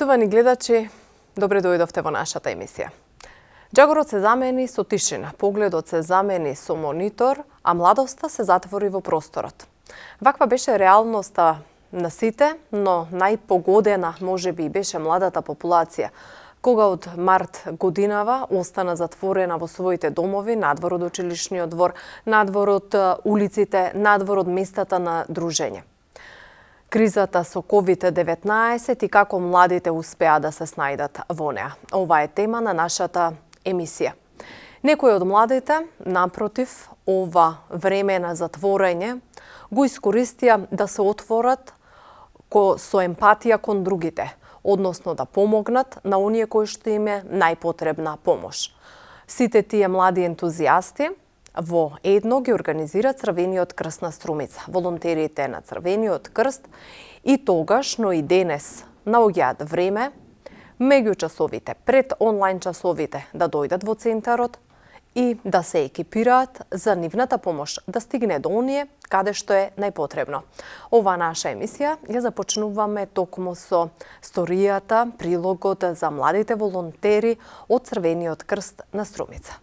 Почитувани гледачи, добре дојдовте во нашата емисија. Џагорот се замени со тишина, погледот се замени со монитор, а младоста се затвори во просторот. Ваква беше реалноста на сите, но најпогодена можеби беше младата популација, кога од март годинава остана затворена во своите домови, надвор од училишниот двор, надвор од улиците, надвор од местата на дружење. Кризата со COVID-19 и како младите успеа да се снајдат во неа. Ова е тема на нашата емисија. Некои од младите, напротив, ова време на затворење го искористија да се отворат со емпатија кон другите, односно да помогнат на оние кои што им е најпотребна помош. Сите тие млади ентузијасти во едно ги организира Црвениот крст на Струмица. Волонтерите на Црвениот крст и тогаш, но и денес наоѓаат време меѓу часовите, пред онлайн часовите, да дојдат во центарот и да се екипираат за нивната помош да стигне до оние каде што е најпотребно. Ова наша емисија ја започнуваме токму со сторијата, прилогот за младите волонтери од Црвениот крст на Струмица.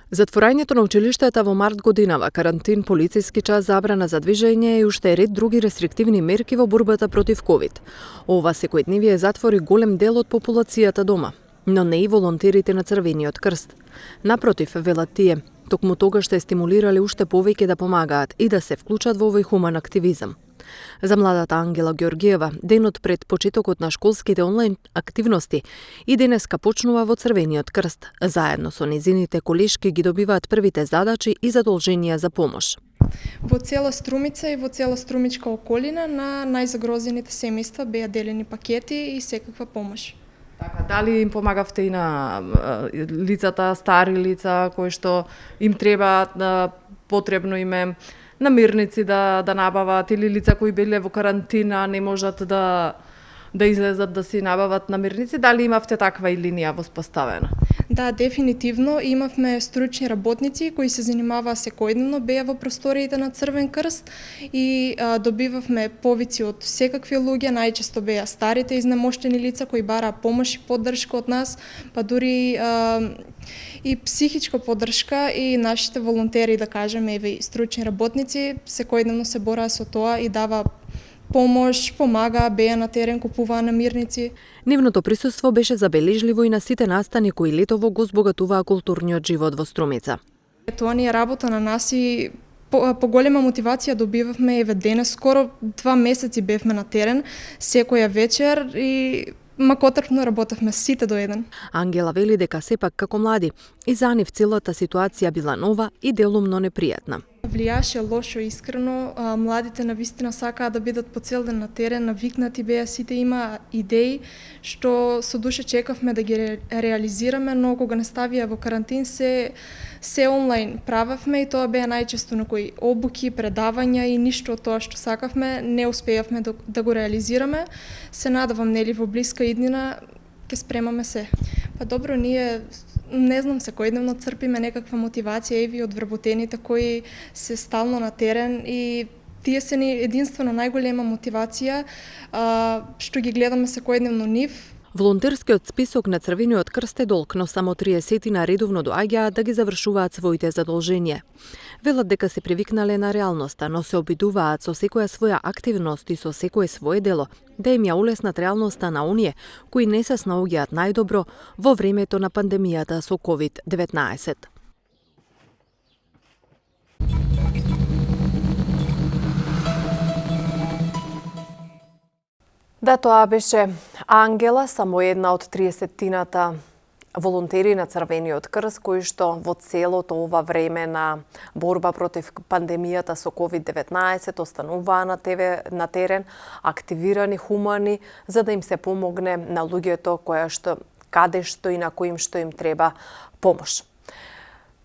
Затворањето на училиштата во март годинава, карантин, полициски час, забрана за движење и уште ред други рестриктивни мерки во борбата против ковид. Ова секојдневие затвори голем дел од популацијата дома, но не и волонтерите на Црвениот крст. Напротив, велат тие, токму тогаш се стимулирале уште повеќе да помагаат и да се вклучат во овој хуман активизам. За младата Ангела Ѓоргиева, денот пред почетокот на школските онлайн активности и денеска почнува во Црвениот крст. Заедно со незините колешки ги добиваат првите задачи и задолженија за помош. Во цела Струмица и во цела струмичка околина на најзагрозените семејства беа делени пакети и секаква помош. Така, дали им помагавте и на лицата, стари лица, кои што им треба, потребно им е намирници да набават, или лица кои биле во карантина не можат да излезат да си набават намирници, дали имавте таква и линија воспоставена? Да, дефинитивно имавме стручни работници кои се занимаваа секојдневно, беа во просториите на Црвен крст и добивавме повици од секакви луѓе, најчесто беа старите изнемоштени лица кои бараа помош и поддршка од нас, па дури и психичка поддршка, и нашите волонтери, да кажеме, и стручни работници секојдневно се бораа со тоа и дава помош, помага, беа на терен, купуваа намирници. Нивното присуство беше забележливо и на сите настани кои летово го збогатуваа културниот живот во Струмица. Тоа ни е работа на нас и поголема мотивација добивавме. Еве денес скоро 2 месеци бевме на терен, секоја вечер и макотрпно работевме сите до еден. Ангела вели дека сепак како млади и за нив целата ситуација била нова и делумно непријатна. Влијаше лошо, искрено. Младите навистина сакаа да бидат по цел ден на терен, навикнати беа, сите има идеи што со душа чекавме да ги реализираме, но кога не ставија во карантин се онлайн правевме и тоа беа најчесто некои обуки, предавања и ништо од тоа што сакавме не успеавме да го реализираме. Се надевам нели во блиска иднина ќе спремаме се. Па добро, ние не знам, секојдневно црпиме некаква мотивација и од вработените кои се стално на терен и тие се ни единствено најголема мотивација што ги гледаме секојдневно нив. Волонтерскиот список на Црвениот крст е долг, но само 30 редовно доаѓаат да ги завршуваат своите задолженија. Велат дека се привикнале на реалноста, но се обидуваат со секоја своја активност и со секое свое дело да им ја улеснат реалноста на оние кои не се снаоѓаат најдобро во времето на пандемијата со COVID-19. Да, тоа беше Ангела, само една од 30-тината волонтери на Црвениот крст, кои што во целото ова време на борба против пандемијата со COVID-19 остануваа на терен, активирани, хумани, за да им се помогне на луѓето каде што и на коим што им треба помош.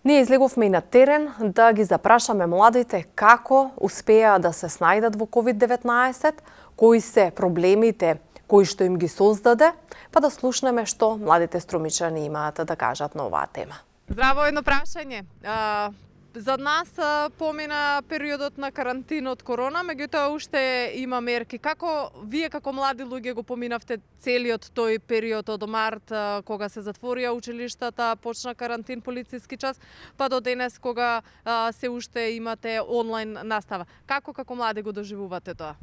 Ние излеговме и на терен да ги запрашаме младите како успеа да се снајдат во COVID-19, кои се проблемите кои што им ги создаде, па да слушнеме што младите струмичани имаат да кажат на оваа тема. Здраво, едно прашање. За нас помина периодот на карантинот корона, меѓутоа уште има мерки. Како вие како млади луѓе го поминавте целиот тој период од март, кога се затворија училиштата, почна карантин, полициски час, па до денес кога се уште имате онлайн настава. Како млади го доживувате тоа?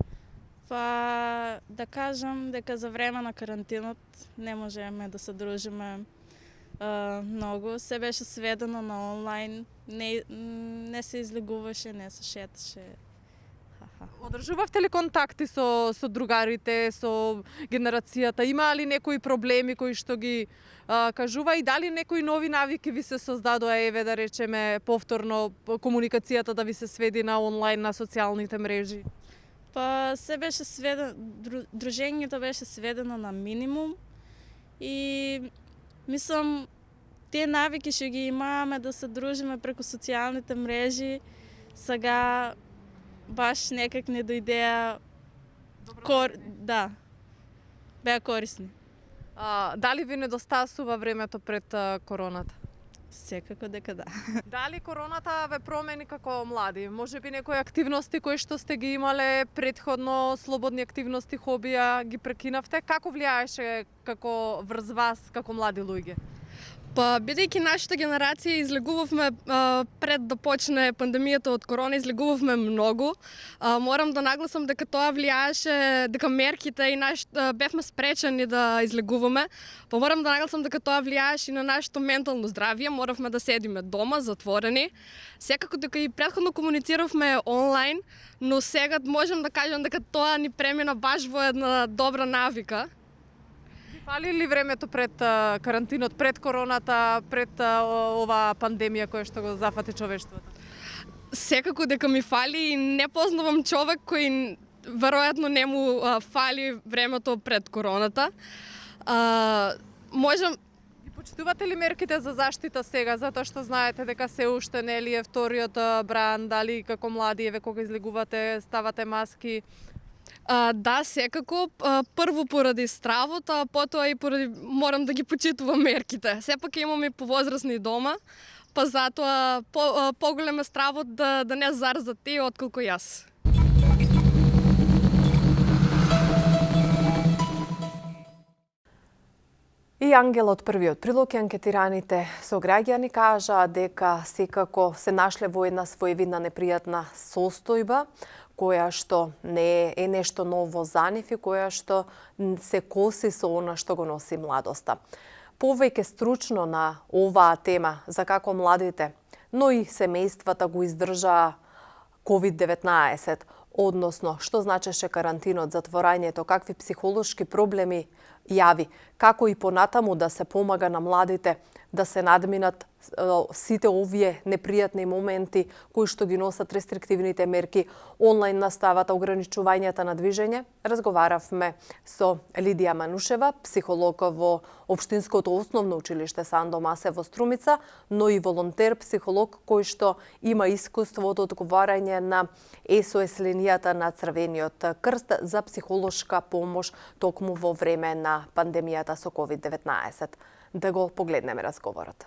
Па да кажам дека за време на карантинот не можеме да се дружиме многу. Се беше сведено на онлайн, не се излегуваше, не се шеташе. Одржувавте ли контакти со другарите, со генерацијата? Има ли некои проблеми кои што ги кажува и дали некои нови навики ви се создадоа, еве да речеме повторно комуникацијата да ви се сведи на онлайн, на социјалните мрежи? Па се беше сведено, дружењето беше сведено на минимум и мислам тие навики што ги имаме да се дружиме преку социјалните мрежи, сега баш некак не дојдеа да, беа корисни. Дали ви недостасува времето пред короната? Секако дека да. Дали короната ве промени како млади? Може би некои активности кои што сте ги имале предходно, слободни активности, хобија, ги прекинавте? Како влијаеше како врз вас, како млади луѓе? Па, бидејќи нашата генерација излегувавме пред да почне пандемијата од корона, излегувавме многу. Морам да нагласам дека тоа влијаеше, дека мерките и бевме спречени да излегуваме. Па морам да нагласам дека тоа влијаеше и на нашето ментално здравје. Моравме да седиме дома, затворени. Секако дека и претходно комунициравме онлайн, но сега можам да кажам дека тоа ни премина баш во една добра навика. Фали ли времето пред карантинот, пред короната, пред оваа пандемија која што го зафати човештвото? Секако дека ми фали и не познавам човек кој веројатно не му фали времето пред короната. Можам... Ги почитувате ли мерките за заштита сега, затоа што знаете дека се уште нели е вториот бран, дали како млади еве кога излегувате ставате маски? Да, секако. Прво поради стравот, а потоа и поради морам да ги почитувам мерките. Сепак имам и повозрасни дома, па затоа поголем е стравот да не зарзат тие отколку јас. И Ангел од првиот прилог и анкетираните сограѓани кажаа дека секако се нашле во една своевидна непријатна состојба, која што не е нешто ново за нив и која што се коси со она што го носи младоста. Повеќе стручно на оваа тема за како младите, но и семејствата го издржаа COVID-19, односно што значеше карантинот, затворањето, какви психолошки проблеми јави, како и понатаму да се помага на младите да се надминат сите овие непријатни моменти кои што ги носат рестриктивните мерки, онлайн наставата, ограничувањата на движење. Разговаравме со Лидија Манушева, психолог во Општинското основно училиште Сандо Масе во Струмица, но и волонтер психолог кој што има искуство од одговарање на SOS линијата на Црвениот крст за психолошка помош токму во време на пандемијата со COVID-19. Да го погледнеме разговорот.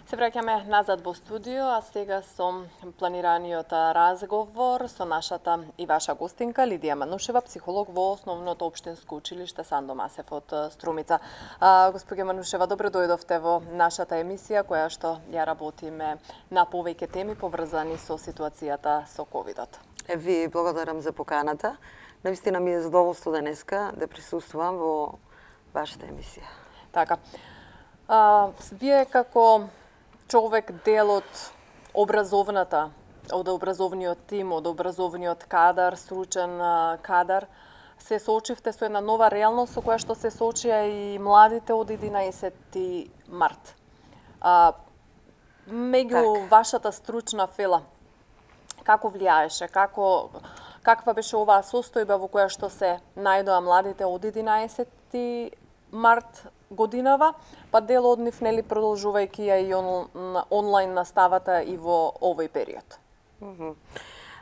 Се враќаме назад во студио, а сега со планираниот разговор со нашата и ваша гостинка Лидија Манушева, психолог во Основното општинско училиште Сандо Масев од Струмица. Господја Манушева, добро дојдовте во нашата емисија која што ја работиме на повеќе теми поврзани со ситуацијата со ковидот. Ви благодарам за поканата. Навистина ми е задоволство денеска да присуствувам во вашата емисија. Така. Вие како човек дел од образовниот тим, од образовниот кадар, стручен кадар, се соочивте со една нова реалност со која што се соочија и младите од 11 март. Меѓу вашата стручна фела, како влијаеше, каква беше оваа состојба во која што се најдоа младите од 11 март годинава, па дел од нив нели продолжувајќи ја и онлайн наставата и во овој период?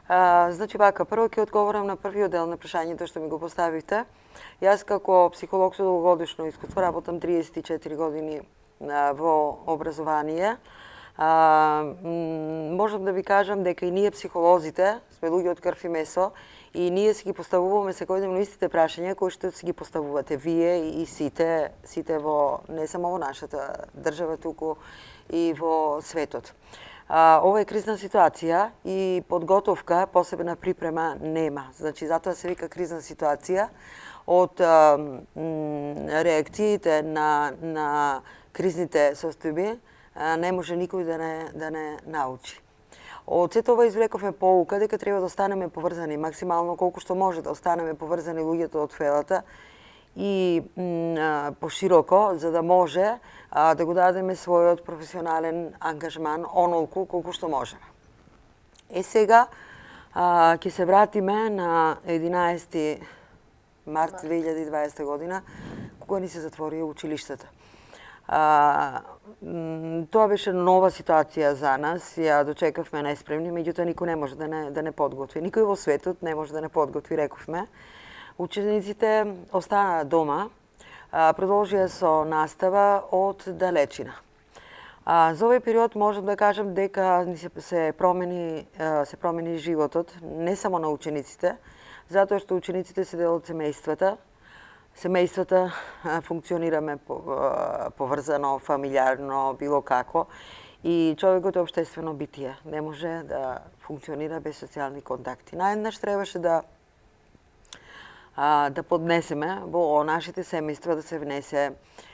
Значи вака, прво ќе одговорам на првиот дел на прашањето што ми го поставивте. Јас како психолог со долгогодишно искуство работам 34 години во образование. Можам да ви кажам дека и ние психолозите сме луѓе од крв и месо и ние си ги поставуваме секојдневно истите прашања кои што си ги поставувате вие и сите во не само во нашата држава, туку и во светот. Ова е кризна ситуација и подготовка, посебна припрема нема. Значи, затоа се вика кризна ситуација од реакциите на кризните состојби не може никој да не научи. Од сето ова извлековме поука дека треба да останеме поврзани максимално колку што може да останеме поврзани луѓето од фелата и пошироко, за да може да го дадеме својот професионален ангажман онолку колку што можеме. Сега ќе се вратиме на 11 март 2020 година, кога ни се затворија училиштата. Тоа беше нова ситуација за нас, ја дочекавме неспремни, меѓутоа никој не може да не подготви. Никој во светот не може да не подготви, рековме. Учениците останаа дома, продолжија со настава од далечина. За овој период можам да кажам дека се промени животот, не само на учениците, затоа што учениците се дел од семејствата. Семејствата функционираме поврзано, фамилиарно, било како. И човекот е општествено битие. Не може да функционира без социјални контакти. Наеднаш требаше да поднесеме во нашите семејства да се внесе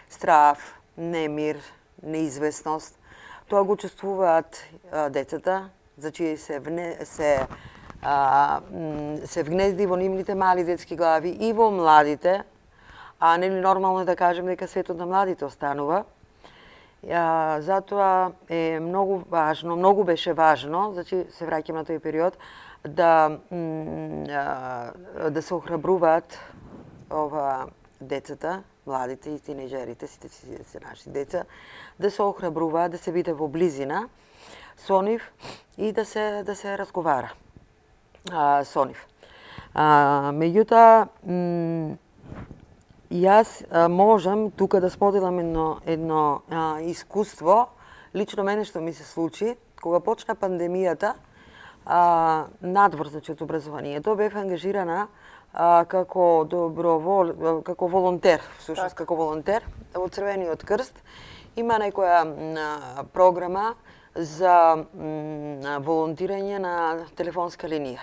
страв, немир, неизвестност. Тоа го чувствуваат децата, за чие се вгнезди во нивните мали детски глави и во младите, а нели нормално е да кажем дека светот на младите останува. Затоа е многу важно, многу беше важно, значи се враќам на тој период, да се охрабруваат децата, младите и тинејџерите, сите се наши деца, да се охрабруваат, да се биде во близина со нив и да се разговара со нив. Меѓутоа, јас можам тука да споделам едно искуство, лично мене што ми се случи, кога почна пандемијата, надвор, значи, од образованието, бев ангажирана како волонтер, всушност како волонтер во Црвениот крст. Има некоја програма за волонтирање на телефонска линија.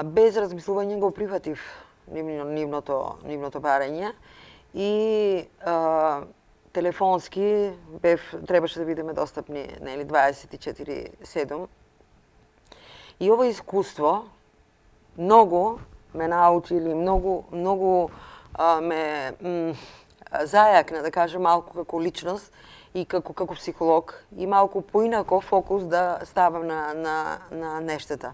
Без размислување го прифатив нивното барање и телефонски требаше да бидеме достапни 24/7. И ова искуство многу ме научи или многу ме зајакна, да кажем, малку како личност и како психолог и малку поинако фокус да ставам на нештата.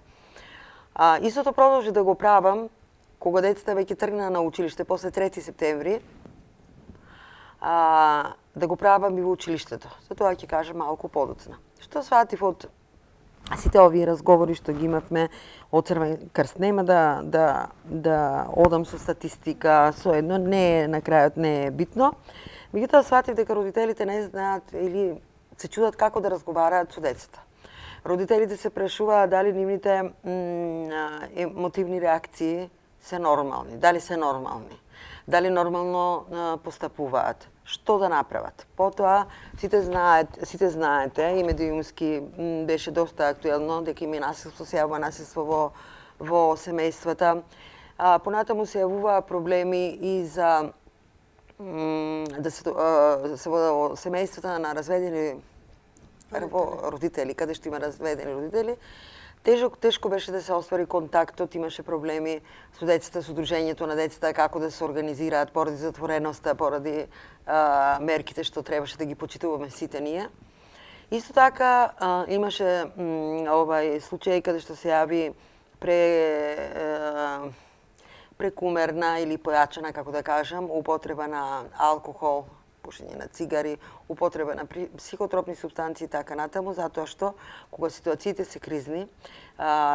Истото продолжи да го правам кога децата веќе тргнаа на училиште после 3 септември, да го правам и во училиштето. За тоа ќе кажам малку подоцна. Што сватив од сите овие разговори што ги имавме од Црвен крст? Нема да одам со статистика, со едно, на крајот не е битно. Меѓутоа сватив дека родителите не знаат или се чудат како да разговараат со децата. Родителите се прашуваат дали нивните емотивни реакции се нормални, дали се нормални, дали нормално постапуваат, што да направат. Потоа сите знаете, и медиумски беше доста актуелно дека има насилство, се јавува насилство во семејствата. Понатаму се јавуваа проблеми и за во семејствата на разведени родители, каде што има разведени родители. Тешко беше да се оствари контактот, имаше проблеми со децата, со дружењето на децата, како да се организираат поради затвореноста, поради мерките што требаше да ги почитуваме сите ние. Исто така имаше случај каде што се јави прекумерна или појачена, како да кажам, употреба на алкохол, пушење на цигари, употреба на психотропни супстанции и така натаму, затоа што кога ситуациите се кризни,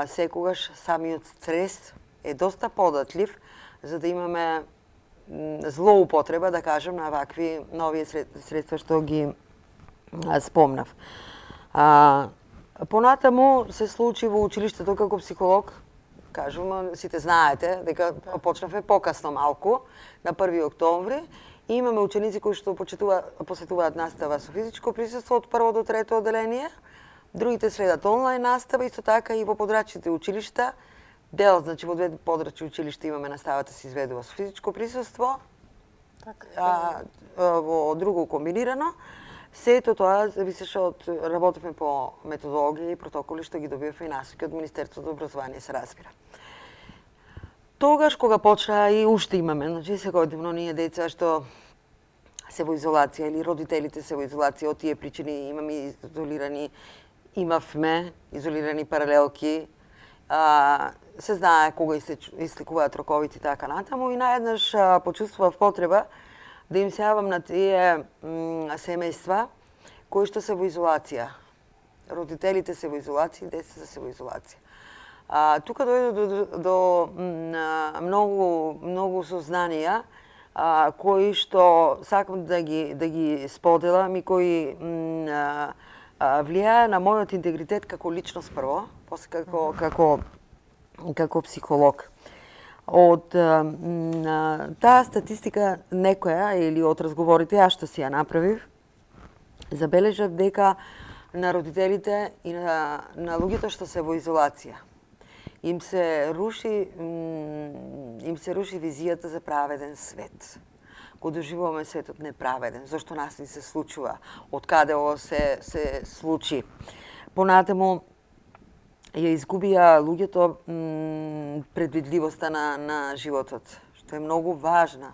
секогаш самиот стрес е доста податлив за да имаме злоупотреба, да кажем, на вакви нови средства што ги спомнав. Понатаму се случи во училиштето како психолог. Кажувам, сите знаете дека почнавме покасно малку, на 1 октомври. И имаме ученици кои што посетуваат настава со физичко присуство од 1 до 3 одделение. Другите следат онлайн настава, исто така и во подрачните училишта. Дел, значи во 2 подрачни училишта имаме наставата се изведува со физичко присуство, во друго комбинирано. Сето тоа зависеше од работевме по методологија и протоколи што ги добивавме и насоки од Министерството за образование, се разбира. Тогаш кога почна и уште имаме, значи секојдневно ние деца што се во изолација или родителите се во изолација од тие причини имавме изолирани паралелки, се знае кога истекуваат роковите и така натаму и наеднаш почувствував потреба да им се јавам на тие семејства кои што се во изолација. Родителите се во изолација, децата се во изолација. Тука дојде до многу сознанија кои што сакам да ги споделам и кои влијае на мојот интегритет како личност прво, после како психолог. Од таа статистика некоја или од разговорите јас што си ја направив, забележав дека на родителите и на луѓето што се во изолација им се руши визијата за праведен свет. Го доживуваме светот неправеден, зашто нас ни се случува, од каде ово се случи. Понатаму ја изгубија луѓето предвидливоста на животот, што е многу важна,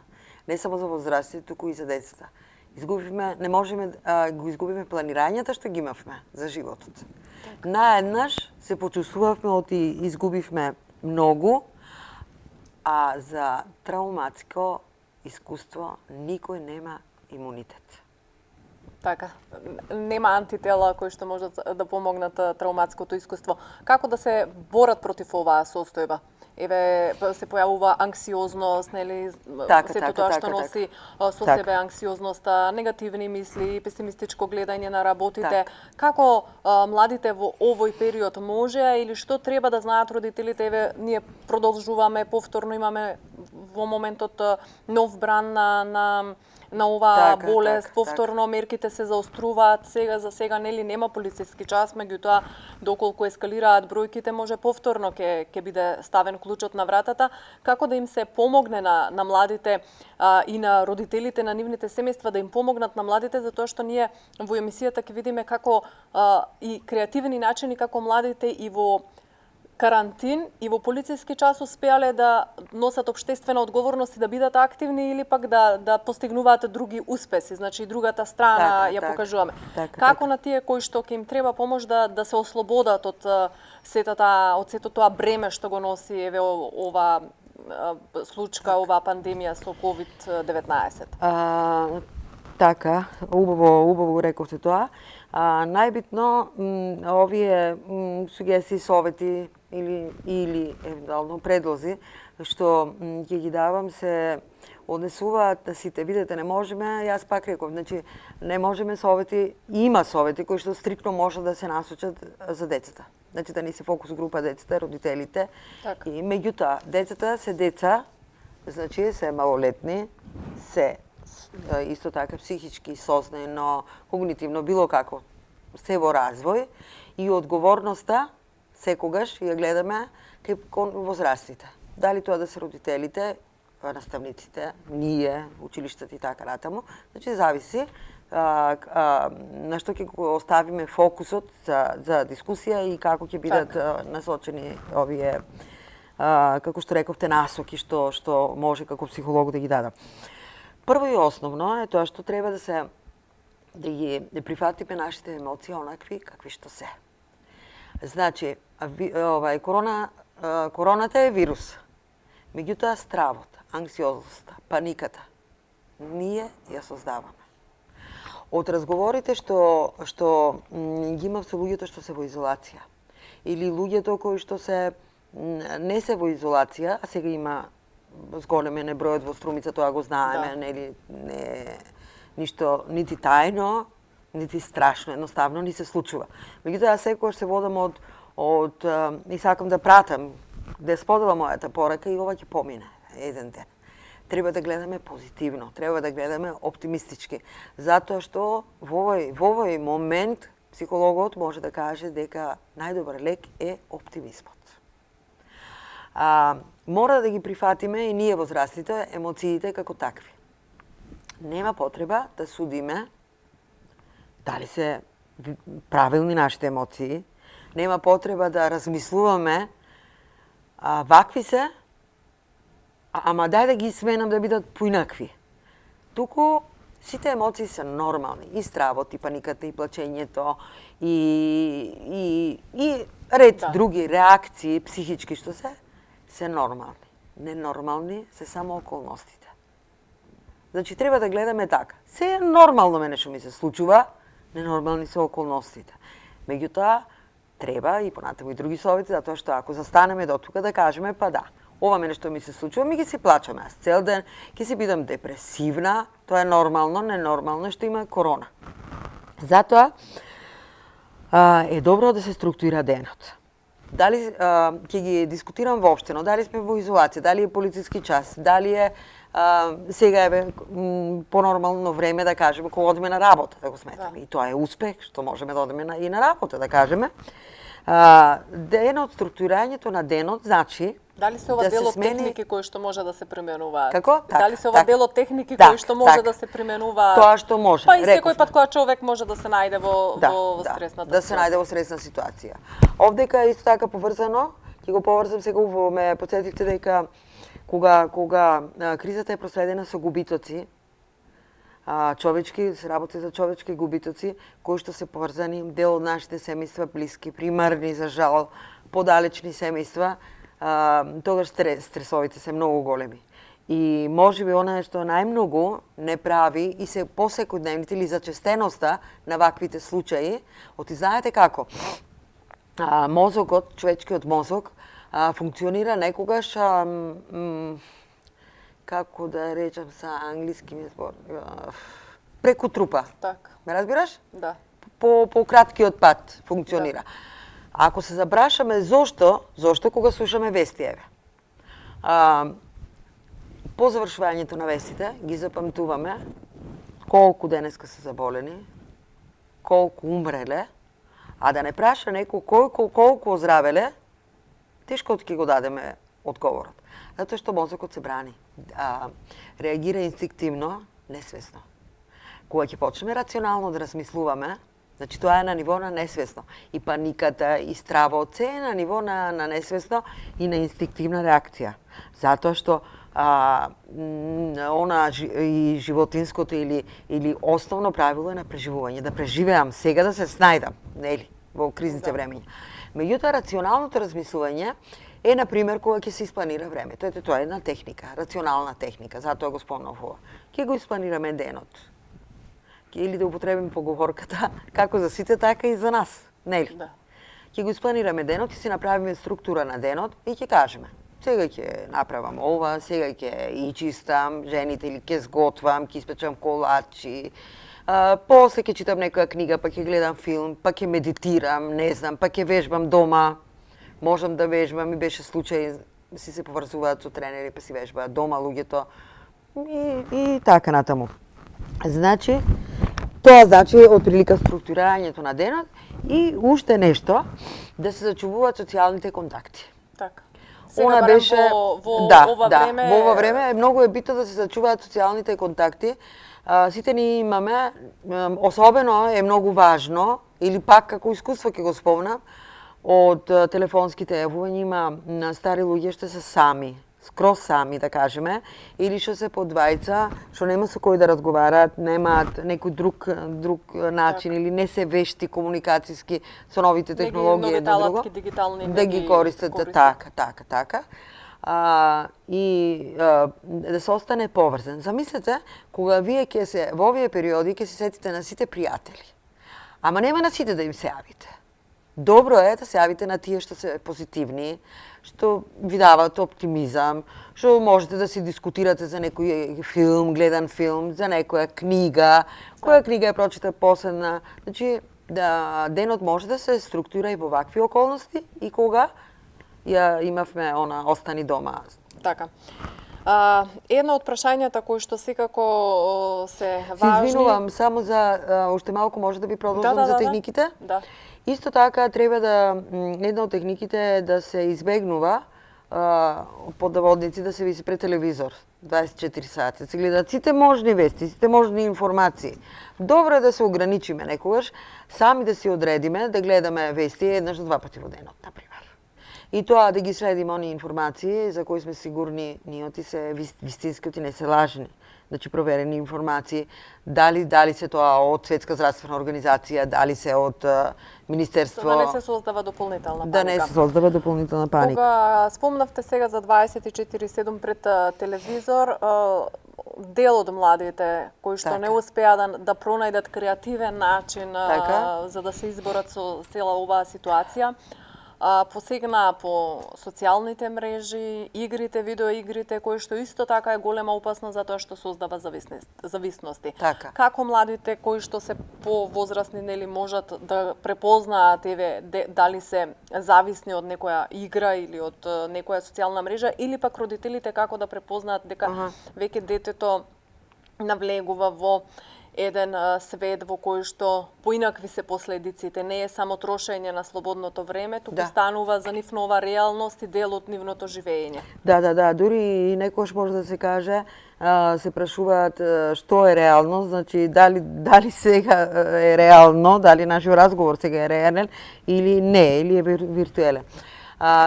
не само за возрастите, туку и за децата. Го изгубиме планирањата што ги имавме за животот. Наеднаш се почувствувавме оти изгубивме многу, а за трауматско искуство никој нема имунитет. Така, нема антитела кои што можат да помогнат трауматското искуство. Како да се борат против оваа состојба? Еве, се појавува анксиозност, нели, сето тоа што носи со себе анксиозноста, негативни мисли, песимистичко гледање на работите. Како младите во овој период може или што треба да знаат родителите? Еве, ние продолжуваме, повторно имаме во моментот нов бран на оваа болест, повторно мерките се заоструваат, за сега нели нема полициски час, меѓутоа доколку ескалираат бројките може повторно ќе биде ставен клучот на вратата. Како да им се помогне на младите и на родителите на нивните семејства да им помогнат на младите, затоа што ние во емисијата ќе видиме како и креативни начини како младите и во карантин и во полициски час успеале да носат општествена одговорност и да бидат активни или пак да постигнуваат други успеси, значи другата страна ја покажуваме. Како на тие кои што ќе им треба помош да се ослободат од сето тоа бреме што го носи еве ова случка, оваа пандемија со COVID-19? Така, убаво рековте тоа. Најбитно овие сугестии, совети или евентуално предлози што ќе ги давам се однесуваат на сите. Видете, не можеме, јас пак реков, значи не можеме совети, има совети кои што стриктно може да се насочат за децата. Значи да не се фокус група децата, родителите. И меѓутоа, децата се деца, значи се малолетни, се исто така психички, сознано, когнитивно, било како, се во развој и одговорноста секогаш ја гледаме кон возрастите. Дали тоа да се родителите, наставниците, ние, училиштата и така натаму, значи зависи на што ќе го оставиме фокусот за дискусија и како ќе бидат насочени овие, како што рековте, насоки што може како психолог да ги дадам. Прво и основно е тоа што треба да ги прифатиме нашите емоции онакви какви што се. Значи, короната е вирус. Меѓутоа стравот, анксиозноста, паниката, ние ја создаваме. Од разговорите што ги имав со луѓето што се во изолација или луѓето кои што не се во изолација, а сега има зголемен бројот во Струмица, тоа го знаеме, нели не ништо нити тајно, нити страшно, едноставно ни се случува. Меѓутоа, јас секогаш се водам и сакам да пратам, да споделам мојата порака и ова ќе помине еден ден. Треба да гледаме позитивно, треба да гледаме оптимистички, затоа што во овој момент психологот може да каже дека најдобар лек е оптимизмот. Мора да ги прифатиме и ние возрастните емоциите како такви. Нема потреба да судиме дали се правилни нашите емоции, нема потреба да размислуваме вакви се, ама дај да ги сменам да бидат поинакви. Туку сите емоции се нормални. И стравот, и паниката, и плачењето, и ред други реакции психички што се нормални. Ненормални се само околностите. Значи треба да гледаме така. Се е нормално мене што ми се случува, ненормални се околностите. Меѓутоа, треба и понатаму и други совети, затоа што ако застанеме до тука да кажеме, па да, ова мене што ми се случува, ми ги си плачам аз цел ден, ќе си бидам депресивна, тоа е нормално, ненормално што има корона. Затоа е добро да се структурира денот. Дали ќе ги дискутирам воопштено, дали сме во изолација, дали е полициски час, дали е сега е понормално време да кажеме кога одиме на работа, да го сметаме. И тоа е успех што можеме да одиме и на работа, да кажеме. Денот, структурирањето на денот значи дали се ова да дел од смени... техники кои што може да се применуваат? Како? Дали се ова дел од техники кои што може да се применуваат? Тоа што може. Па и секој пат кога човек може да се најде во стресната да се најде во стресна ситуација. Овдека исто така поврзано, ќе го поврзам сега убаво ме потсетивте дека кога кризата е проследена со губитоци, човечки, се работи за човечки губитоци, кои што се поврзани, дел од нашите семејства блиски, примарни за жал, подалечни семејства, тогаш стресовите се многу големи. И можеби она што најмногу не прави и се посекојдневните или зачестеноста на ваквите случаи, оти знаете како? Мозокот, човечкиот мозок, функционира некогаш како да речам са англиски ми збор, преку трупа. Така. Ме разбираш? Да. По краткиот пат функционира. Ако се запрашаме зошто кога слушаме вести, еве. По завршувањето на вестите ги запамтуваме колку денеска се заболени, колку умреле, а да не праша некој колку оздравеле, тешко ќе го дадеме одговорот. Затоа што мозокот се брани. Реагира инстинктивно, несвесно. Кога ќе почнеме рационално да размислуваме, значи тоа е на ниво на несвесно. И паниката, и стравот, се е на ниво на несвесно и на инстинктивна реакција. Затоа што и животинското или основно правило е на преживување, да преживеам сега, да се снајдам, нели, во кризните времења. Меѓутоа, рационалното размислување е, например, кога ќе се испланира времето. Ето, тоа е една техника, рационална техника, затоа го спомнав ова. Ќе го испланираме денот. Или да употребим поговорката, како за сите, така и за нас, нели? Да. Ќе го испланираме денот и си направиме структура на денот и ќе кажеме. Сега ќе направам ова, сега ќе и чистам жените или ќе сготвам, ќе испечам колачи, после ќе читам некоја книга, па ќе гледам филм, па ќе медитирам, не знам, па ќе вежбам дома. Можам да вежбам, и беше случај, си се поврзуваат со тренери, па си вежбаат дома луѓето и така натаму. Значи, тоа значи отприлика структурирањето на денот и уште нешто, да се зачувуваат социјалните контакти. Така. Она беше во ова време многу е битно да се зачуваат социјалните контакти. Сите ни имаме, особено е многу важно, или пак како искуство ќе го спомнам, од телефонските јавувања има стари луѓе што се сами, скроз сами да кажеме, или што се по двајца, што нема со кој да разговараат, немаат некој друг начин или не се вешти комуникацијски со новите технологии едно друго. Дигитални да ги користат така. И да се остане поврзан. Замислете, кога вие ќе се во овие периоди ќе се сетите на сите пријатели. Ама нема на сите да им се јавите. Добро е да се јавите на тие што се позитивни, што ви дават оптимизам, што можете да си дискутирате за некој филм, гледан филм, за некоја книга, која книга ја прочита последна. Значи, денот може да се структура и во вакви околности и кога ја имавме остани дома. Така. Едно од прашањата кои што секако се важни... Се извинувам, само за уште малку може да ви продолжам за техниките? Да. Исто така треба една од техниките е да се избегнува под наводници да се виси пред телевизор 24 сати, да се гледат сите можни вести, сите можни информации. Добро е да се ограничиме некогаш, сами да си одредиме да гледаме вести еднаш до 2 пати во денот, например. И тоа да ги следиме оние информации за кои сме сигурни ниоти се вистински, не се лажни. Значи проверени информации, дали се тоа од Светска здравствена организација, дали се од Министерство... Да не се создава дополнителна паника. Да не се создава дополнителна паника. Кога спомнавте сега за 24/7 пред телевизор, дел од младите кои што не успеа да пронајдат креативен начин за да се изборат со цела оваа ситуација, посегна по социјалните мрежи, игрите, видеоигрите, кои што исто така е голема опасност затоа што создава зависности. Така. Како младите кои што се повозрасни нели можат да препознаат дали се зависни од некоја игра или од некоја социјална мрежа, или пак родителите како да препознаат дека веќе детето навлегува во еден свет во кој што поинакви се последиците, не е само трошење на слободното време, туку станува за нив нова реалност и дел од нивното живење. Да, дури и некош може да се каже, се прашуваат што е реално, значи дали сега е реално, дали нашиот разговор сега е реален или не, или е виртуелен.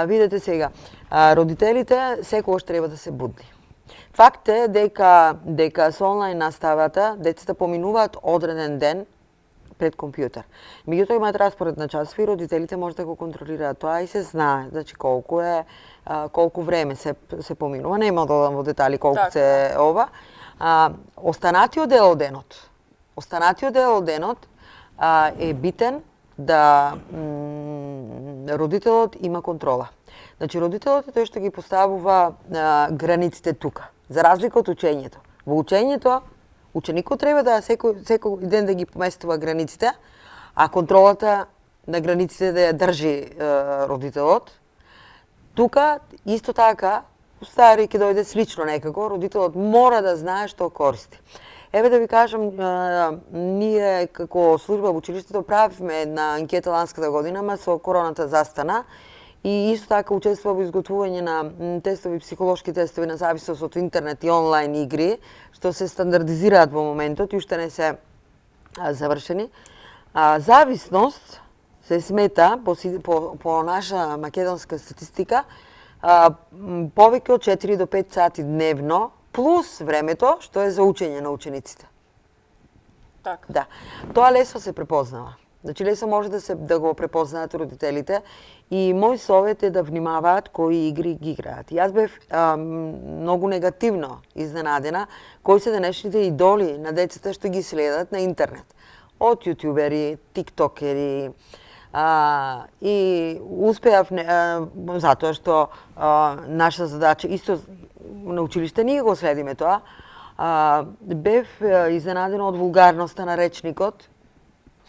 Видете сега, родителите секогаш треба да се будни. Факт е дека со онлайн наставата децата поминуваат одреден ден пред компјутер. Меѓутоа имаат распоред на часови и родителите може да го контролираат тоа и се знае, значи колку време се поминува. Нема да одам во детали колку се ова. Останатиот дел од денот е битен да родителот има контрола. Значи родителот е тој што ги поставува границите тука. За разлика од учењето. Во учењето ученикот треба да секој ден да ги поместува границите, а контролата на границите да ја држи родителот. Тука исто така, стари ќе дојде слично некако, родителот мора да знае што користи. Еве да ви кажам, ние како служба во училиштето правивме една анкета ланската година, со короната застана, и исто така учествува во изготвување на тестови, психолошки тестови на зависност од интернет и онлайн игри, што се стандардизираат во моментот и уште не се завршени. Зависност се смета по наша македонска статистика повеќе од 4 до 5 сати дневно плюс времето што е за учење на учениците. Така. Да. Тоа лесно се препознава. Значи лесно може да го препознаат родителите и мој совет е да внимаваат кои игри ги играат. Јас бев многу негативно изненадена кои се денешните идоли на децата што ги следат на интернет. Од јутјубери, тиктокери, и успеав затоа што наша задача исто на училиште ние го следиме тоа. Бев изненадена од вулгарноста на речникот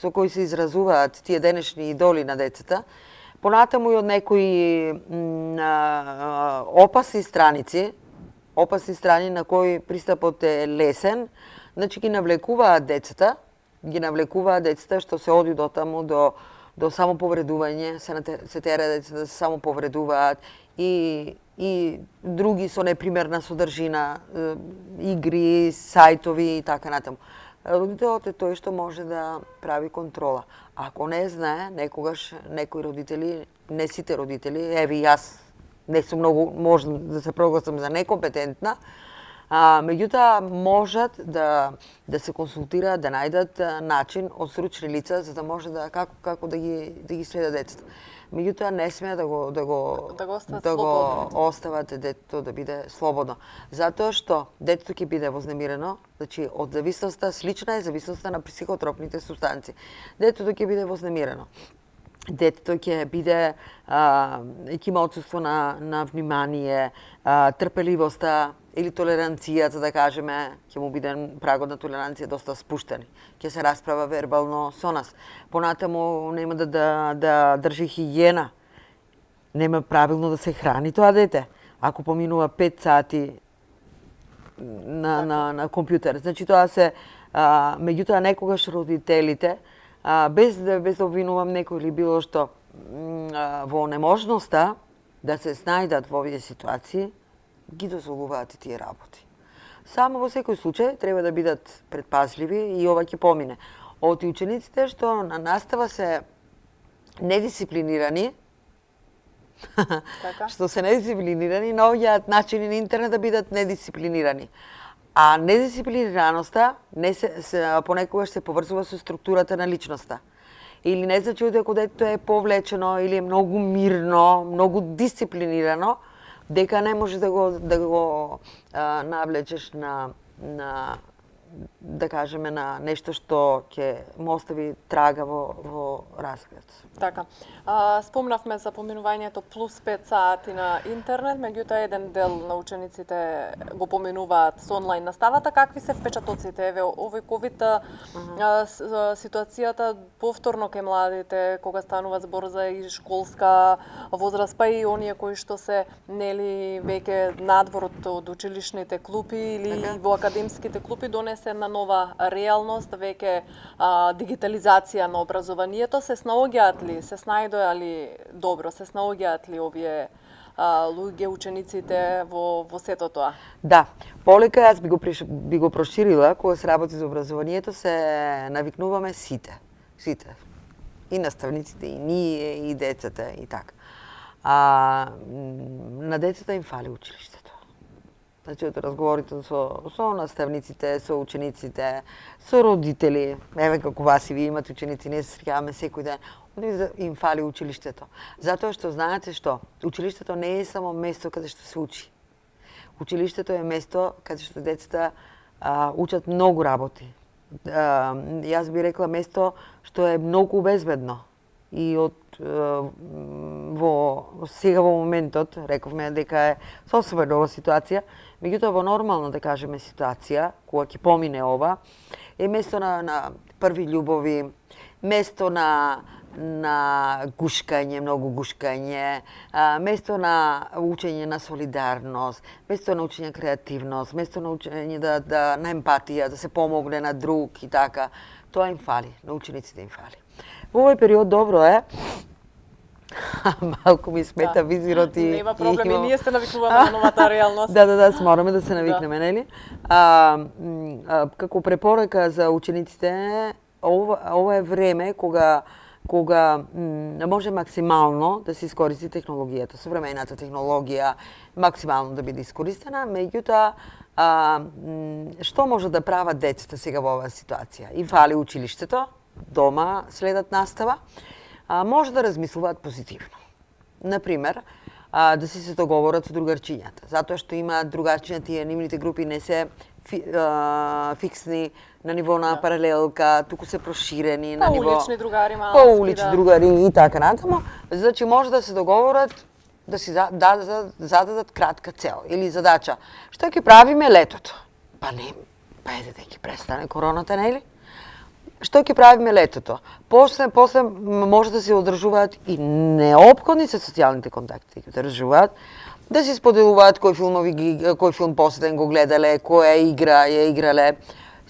со кој се изразуваат тие денешни идоли на децата, понатаму и од некои опасни страни на кои пристапот е лесен, значи ги навлекуваат децата што се оди до таму до самоповредување, се тера децата да се самоповредуваат и други со непримерна содржина, игри, сајтови и така натаму. Родителот е тој што може да прави контрола. Ако не знае, некогаш некои родители, не сите родители, еве јас не сум многу, можам да се прогласам за некомпетентна, меѓутоа можат да се консултираат, да најдат начин од стручни лица за да може како да ги следа децата. Меѓутоа не смеа да го остават детето да биде слободно. Затоа што детето ќе биде вознемирено, значи од зависноста, слична е зависноста на психотропните супстанции. Детето ќе биде вознемирено. детето ќе биде ќе има отсутство на внимание, трпеливоста или толеранцијата, да кажеме, ќе му биде прагот на толеранција доста спуштен. Ќе се расправа вербално со нас. Понатаму нема да држи хигиена. Нема правилно да се храни тоа дете. Ако поминува 5 сати на компјутер. Значи тоа се меѓутоа некогаш родителите без да обвинувам некој или било што во неможноста да се снајдат во овие ситуации, ги дозволуваат и тие работи. Само во секој случај треба да бидат предпазливи и ова ќе помине. Од учениците што на настава се недисциплинирани, што се недисциплинирани, наоѓаат начини на интернет да бидат недисциплинирани. А недисциплинираноста понекогаш се поврзува со структурата на личноста. Или не значи дека детето е повлечено или е многу мирно, многу дисциплинирано, дека не може да го навлечеш на да кажеме на нешто што ќе му остави трага во развојот. Така. Спомнавме за поминувањето плюс 5 сати на интернет, меѓутоа еден дел на учениците го поминуваат со онлайн наставата. Какви се впечатоците? Еве, овој ковид ситуацијата повторно кај младите, кога станува збор за и школска возраст, па и оние кои што се нели веќе надвор од училишните клупи или во академските клупи, донесе една нова реалност, веќе дигитализација на образованието. Се снаоѓаат ли, се снајдоа ли добро, се снаоѓаат ли овие луѓе, учениците во сето тоа? Да, полека јас би го проширила, кога се работи за образованието, се навикнуваме сите. И наставниците, и ние, и децата, и така. На децата им фали училиштето. Значи, од разговорите со наставниците, со учениците, со родители. Еве како вас и ви имате ученици, ние се среќаваме секој ден. Им фали училиштето. Затоа што знаете што, училиштето не е само место каде што се учи. Училиштето е место каде што децата учат многу работи. Јас би рекла место што е многу безбедно. И сега во моментот, рековме дека е сосема нова ситуација, меѓутоа во нормална, да кажеме, ситуација, кога ќе помине ова, е место на први љубови, место на гушкање, многу гушкање, место на учење на солидарност, место на учење креативност, место на учење на емпатија, да се помогне на друг и така. Тоа им фали, на учениците им фали. Во овој период добро е, малку ми смета визирот и... Нема проблем, и ние се навикнуваме на новата реалност. Да, мораме да се навикнеме, нели? Како препорака за учениците, ова е време кога може максимално да се искористи технологијата, современата технологија, максимално да биде искористена, меѓутоа што може да прават децата сега во оваа ситуација? И фали училиштето, дома следат настава, може да размислуваат позитивно. Например, да се договорат со другарчињата, затоа што има другарчињата и нивните групи не се фиксни на ниво на паралелка, туку се проширени на ниво улични другари, улични другари и така натаму. Значи може да се договорат да си зададат кратка цел или задача. Што ќе правиме летото? Па еде да ќе престане короната, нели? Што ќе правиме летото? После може да се одржуваат и неопходни се социјалните контакти, ќе одржуваат, да си споделуваат кој филм последен го гледале, која игра ја играле,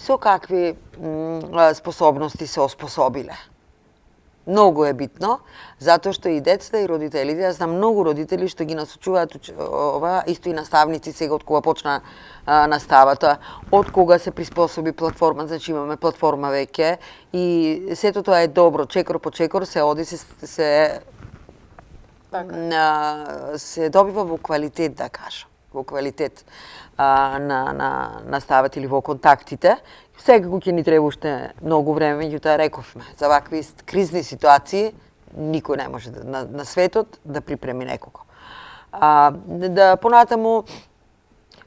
со какви способности се оспособиле. Многу е битно, затоа што и децата и родителите, јас знам многу родители што ги насочуваат ова, исто и наставници сега од кога почна наставата, од кога се приспособи платформа, значи имаме платформа веќе и сето тоа е добро, чекор по чекор се оди се добива во квалитет, да кажам, во квалитет на наставата или во контактите. Секако ќе ни треба уште многу време, меѓутоа рековме, за вакви кризни ситуации никој не може на светот да припреми некого. Да понатаму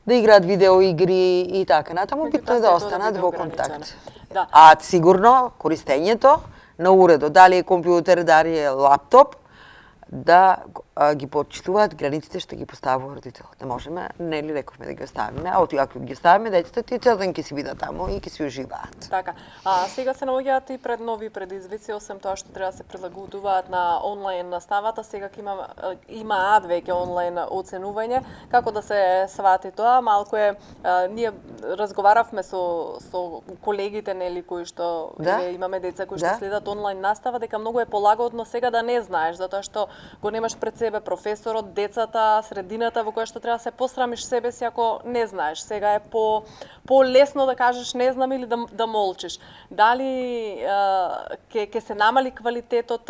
да играат видеоигри и така натаму, битно е да останат во контакт. Да. Сигурно користењето на уредот, дали е компјутер, дали е лаптоп, да ги почитуваат границите што ги поставува родител. Не можеме, нели рековме да ги оставиме, а ако ги оставиме децата, тие цел ден ќе си бидат таму и ќе си уживаат. Така. Сега се наоѓаат и пред нови предизвици, освен тоа што треба да се прилагодуваат на онлайн наставата, сега имаат веќе онлайн оценување. Како да се свати тоа? Малку е ние разговаравме со колегите нели кои што имаме деца кои што следат онлайн настава, дека многу е полагодно сега да не знаеш, затоа што го немаш пред себе професорот, децата, средината во која што треба да се посрамиш себе си ако не знаеш. Сега е по-лесно да кажеш не знам или да молчиш. Дали ќе се намали квалитетот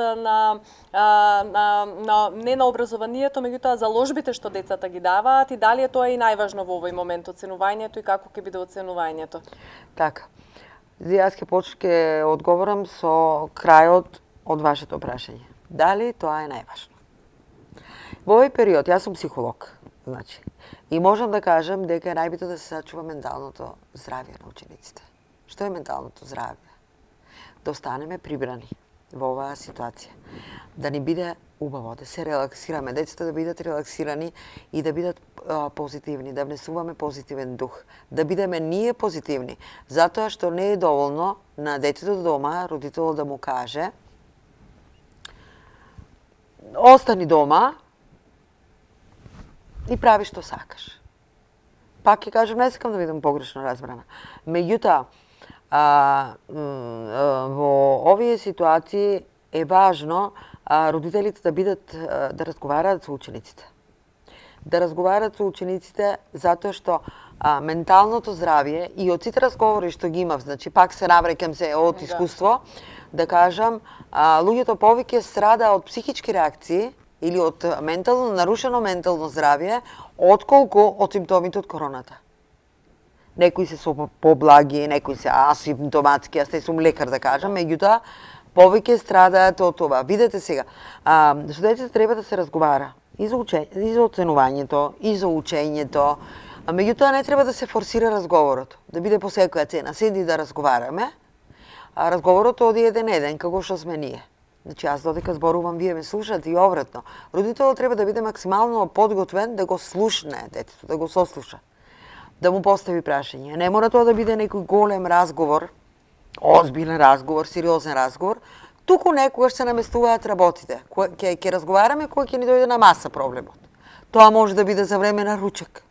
не на образованието, меѓутоа заложбите што децата ги даваат и дали е тоа и најважно во овој момент оценувањето и како ќе биде оценувањето? Така. Јас ќе одговорам со крајот од вашето прашање. Дали тоа е најважно? Во овој период, јас сум психолог, значи, и можам да кажам дека е најбитно да се сачува менталното здравје на учениците. Што е менталното здравје? Да останеме прибрани во оваа ситуација. Да ни биде убаво, да се релаксираме, децата да бидат релаксирани и да бидат позитивни, да внесуваме позитивен дух, да бидеме ние позитивни, затоа што не е доволно на детето дома родителот да му каже остани дома и прави што сакаш. Пак ќе кажам, не сакам да бидам погрешно разбрана. Меѓутоа, во овие ситуации е важно родителите да разговараат со учениците. Да разговараат со учениците затоа што менталното здравје и од сите разговори што ги имав, значи пак се навраќам се од искуство, да кажам, луѓето повеќе страда од психички реакции или од нарушено ментално здравје, отколку од симптомите од короната. Некои се поблаги, некои се асимптоматски, јас не сум лекар да кажам, меѓутоа повеќе страдаат од това. Видете сега, со децата треба да се разговара и за оценувањето, и за учењето, меѓутоа не треба да се форсира разговорот, да биде по секоја цена. Седи да разговараме, а разговорот оди еден како што сме ние. Значи, јас додека зборувам, вие ме слушате и обратно. Родителот треба да биде максимално подготвен да го слушне детето, да го сослуша, да му постави прашање. Не мора тоа да биде некој голем разговор, озбилен разговор, сериозен разговор, туку некогаш се наместуваат работите. Ќе разговараме кога ќе ни дојде на маса проблемот. Тоа може да биде за време на ручек.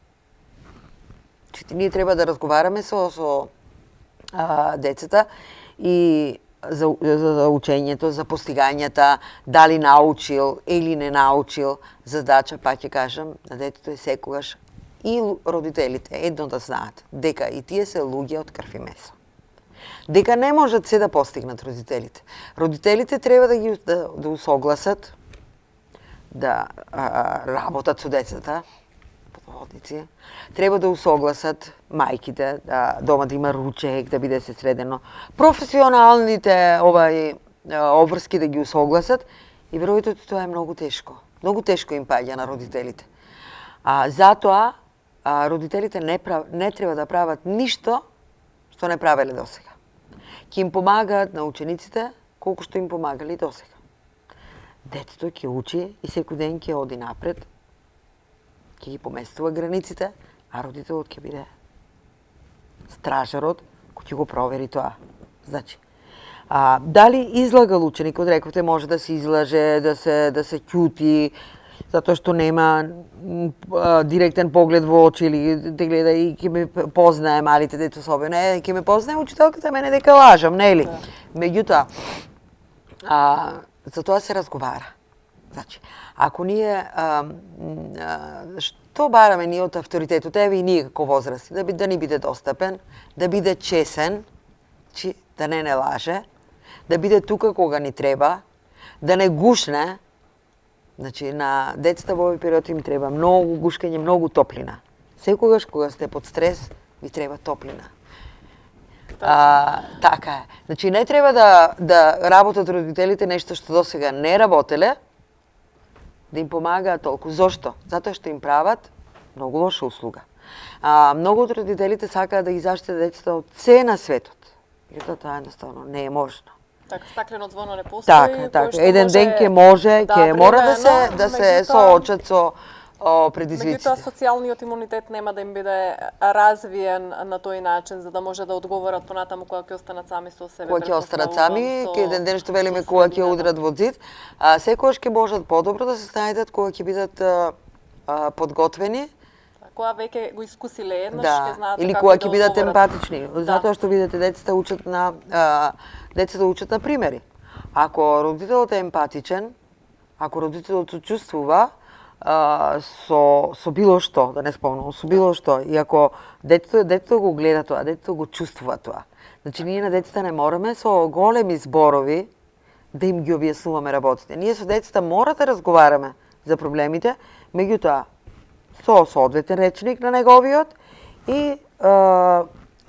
Ние треба да разговараме со децата и за учењето, за постигањата, дали научил или не научил задача, пак ќе кажам, на детето е секогаш и родителите едно да знаат дека и тие се луѓе од крв и месо. Дека не можат се да постигнат родителите. Родителите треба да усогласат, да работат со децата, подводници, треба да усогласат мајките, дома да има ручек, да биде се средено. Професионалните обврски да ги усогласат и веројатно тоа е многу тешко. Многу тешко им паѓа на родителите. Затоа родителите не треба да прават ништо што не правеле досега. Ќе им помагаат на учениците колку што им помагали досега. Детето ќе учи и секој ден ќе оди напред, ќе ги поместува границите, а родителот ќе биде стражарот кој ќе го провери тоа. Значи, дали излагал ученикот, рековте, може да се излаже, да се ќути, затоа што нема директен поглед во очи или да гледа и ќе ме познае малите деца особено. Ќе ме познае учителката мене дека лажам, нели? Меѓутоа, за тоа се разговара. Значи, ако ние што бараме ние од авторитетот, еве и ние како возрасти, да ни биде достапен, да биде чесен, да не лаже, да биде тука кога ни треба, да не гушне. Значи, на децата во овој период им треба многу гушкање, многу топлина. Секогаш кога сте под стрес, ви треба топлина. Така е. Значи, не треба да работат родителите нешто што досега не работеле, да им помагаат толку. Зошто? Затоа што им прават многу лоша услуга. Многу од родителите сакаат да ги заштитат децата од се на светот. И тоа едноставно не е можно. Така, стаклено звоно не постои. Така. кој што Еден ден ќе може, ќе да, мора да се меѓутоа- соочат со предизвиците. Меѓутоа, социјалниот имунитет нема да им биде развиен на тој начин, за да може да одговорат понатаму кога ќе останат сами со себе. Кога ќе останат претпоставувам, сами, со- ќе еден ден што велиме со кога ќе средина, удрат во зид, а секогаш ќе можат подобро да се снајдат кога ќе бидат подготвени. Кога веќе го искусиле еднаш, Да, ќе знаат или како кога да ќе бидат одговорат. емпатични, затоа што видите децата учат на примери. Ако родителот е емпатичен, ако родителот се чувствува со било што, да не спомнам, со било што, и ако детето го гледа тоа, детето го чувствува тоа. Значи ние на децата не мораме со големи зборови да им ги објаснуваме работите. Ние со децата мора да разговараме за проблемите, меѓутоа со соодветен речник на неговиот и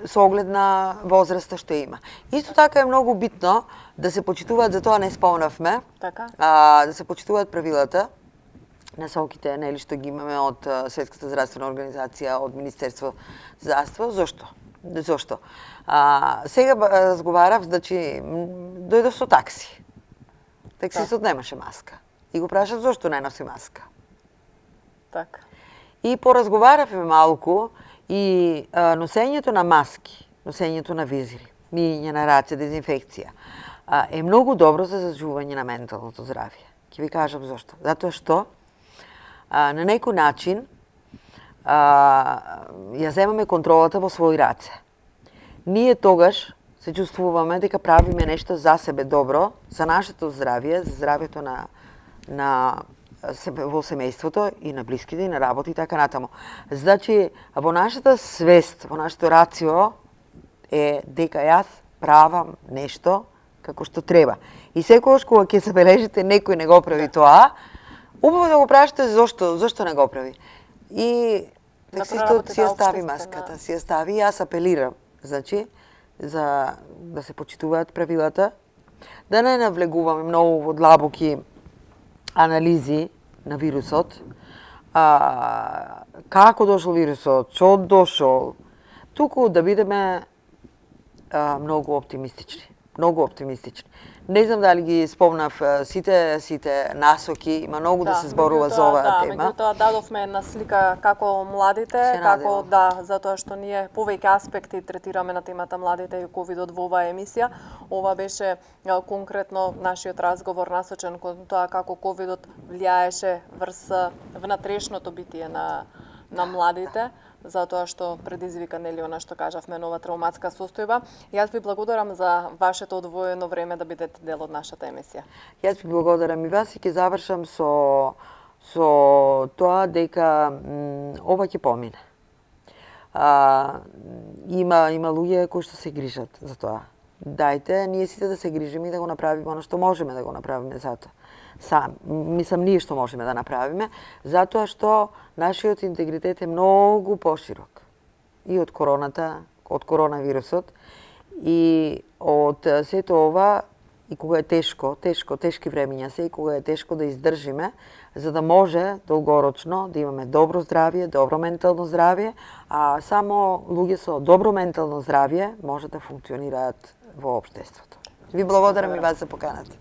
со оглед на возраста што има. Исто така е многу битно да се почитуваат, за тоа не спомнавме, Така. да се почитуваат правилата, насоките, нели, што ги имаме од Светската здравствена организација, од Министерство за здравство. Зошто? Сега разговарав, значи, дојдов со такси. Таксистот немаше маска. И го прашав зошто не носи маска. Така. И поразговаравме малку и носењето на маски, носењето на визири, мијење на раце, дезинфекција, е многу добро за заживување на менталното здравје. Ќе ви кажам зошто. Затоа што на некој начин ја земаме контролата во своји раце. Ние тогаш се чувствуваме дека правиме нешто за себе добро, за нашето здравје, за здравјето во семејството и на блиските и на работа и така натаму. Значи, во нашата свест, во нашето рацио е дека јас правам нешто како што треба. И секогаш кога ќе забележите некој не го прави тоа, убаво да го прашате зошто не го прави. И таксистот си ја стави маската, си ја стави и јас апелирам, значи, за да се почитуваат правилата, да не навлегуваме многу во длабоки анализи на вирусот, како дошол вирусот, што дошол, туку да бидеме многу оптимистични. Многу оптимистични. Не знам дали ги спомнав сите насоки, има многу да се зборува за оваа тема. Меѓутоа дадовме една слика како младите, како затоа што ние повеќе аспекти третираме на темата младите и ковидот во оваа емисија. Ова беше конкретно нашиот разговор насочен кон тоа како ковидот влијаеше врз внатрешното битие на младите, затоа што предизвика нели она што кажавме нова травматска состојба. Јас ви благодарам за вашето одвоено време да бидете дел од нашата емисија. Јас ви благодарам и вас и ќе завршам со тоа дека ова ќе помине. Има луѓе кои што се грижат за тоа. Дајте ние сите да се грижиме и да го направиме оно што можеме да го направиме за тоа. Мислам ние што можеме да направиме, затоа што нашиот интегритет е многу поширок. И од короната, од коронавирусот, и од сето ова, и кога е тешки времиња се, и кога е тешко да издржиме, за да може долгорочно да имаме добро здравје, добро ментално здравје, а само луѓе со добро ментално здравје може да функционираат во општеството. Ви благодарам и вас за поканата.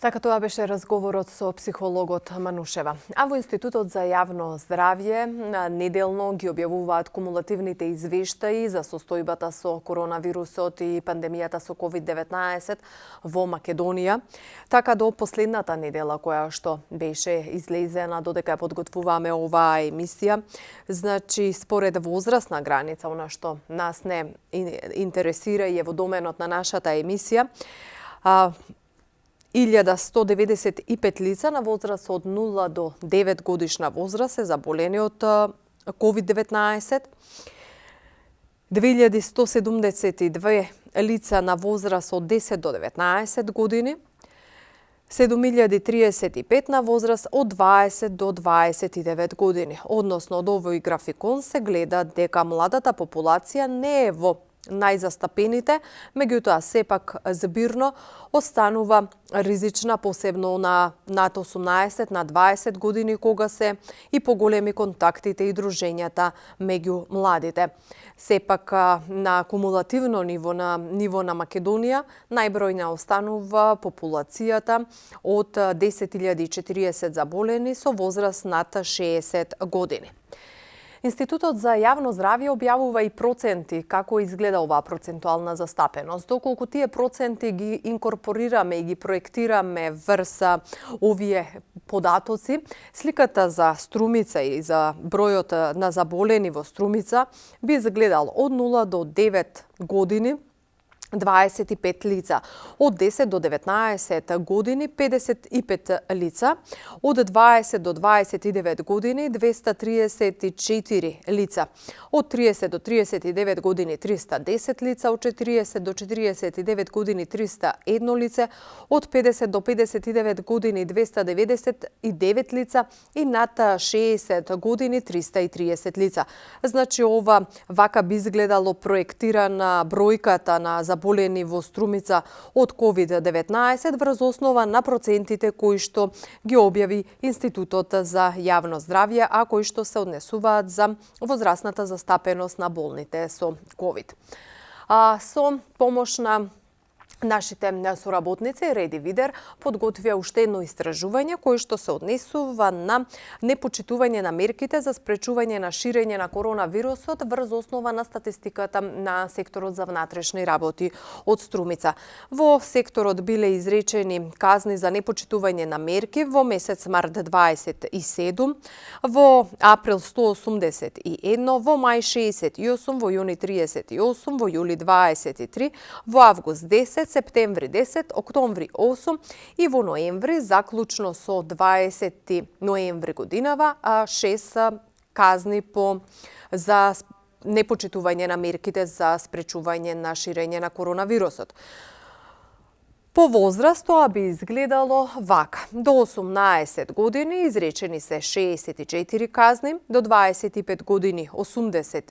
Така тоа беше разговорот со психологот Манушева. А во Институтот за јавно здравје неделно ги објавуваат кумулативните извештаи за состојбата со коронавирусот и пандемијата со COVID-19 во Македонија. Така до последната недела која што беше излезена додека ја подготвуваме оваа емисија, значи според возрастна граница, она што нас не интересира и е во доменот на нашата емисија, 1195 лица на возраст од 0 до 9 годишна возраст се заболени од COVID-19. 2172 лица на возраст од 10 до 19 години. 7035 на возраст од 20 до 29 години. Односно, од овој графикон се гледа дека младата популација не е во најзастапените, меѓутоа сепак збирно останува ризична, посебно на над 18, на 20 години, кога се и поголеми контактите и дружењата меѓу младите. Сепак на кумулативно ниво на Македонија најбројна останува популацијата од 10.040 заболени со возраст над 60 години. Институтот за јавно здравје објавува и проценти како изгледа оваа процентуална застапеност. Доколку тие проценти ги инкорпорираме и ги проектираме врз овие податоци, сликата за Струмица и за бројот на заболени во Струмица би изгледал од 0 до 9 години 25 лица, од 10 до 19 години 55 лица, од 20 до 29 години 234 лица, од 30 до 39 години 310 лица, од 40 до 49 години 301 лице, од 50 до 59 години 299 лица и над 60 години 330 лица. Значи ова вака би изгледало проектирана бројката на заболени во Струмица од COVID-19 врз основа на процентите кои што ги објави Институтот за јавно здравје, а кои што се однесуваат за возрастната застапеност на болните со COVID. Со помош на нашите соработници Реди Видер подготвија уште едно истражување кое што се однесува на непочитување на мерките за спречување на ширење на коронавирусот врз основа на статистиката на секторот за внатрешни работи од Струмица. Во секторот биле изречени казни за непочитување на мерки во месец март 27, во април 181, во мај 68, во јуни 38, во јули 23, во август 10, септември 10, октомври 8 и во ноември, заклучно со 20 ноември годинава, 6 казни за непочитување на мерките за спречување на ширење на коронавирусот. По возраст тоа би изгледало вака. До 18 години изречени се 64 казни, до 25 години 80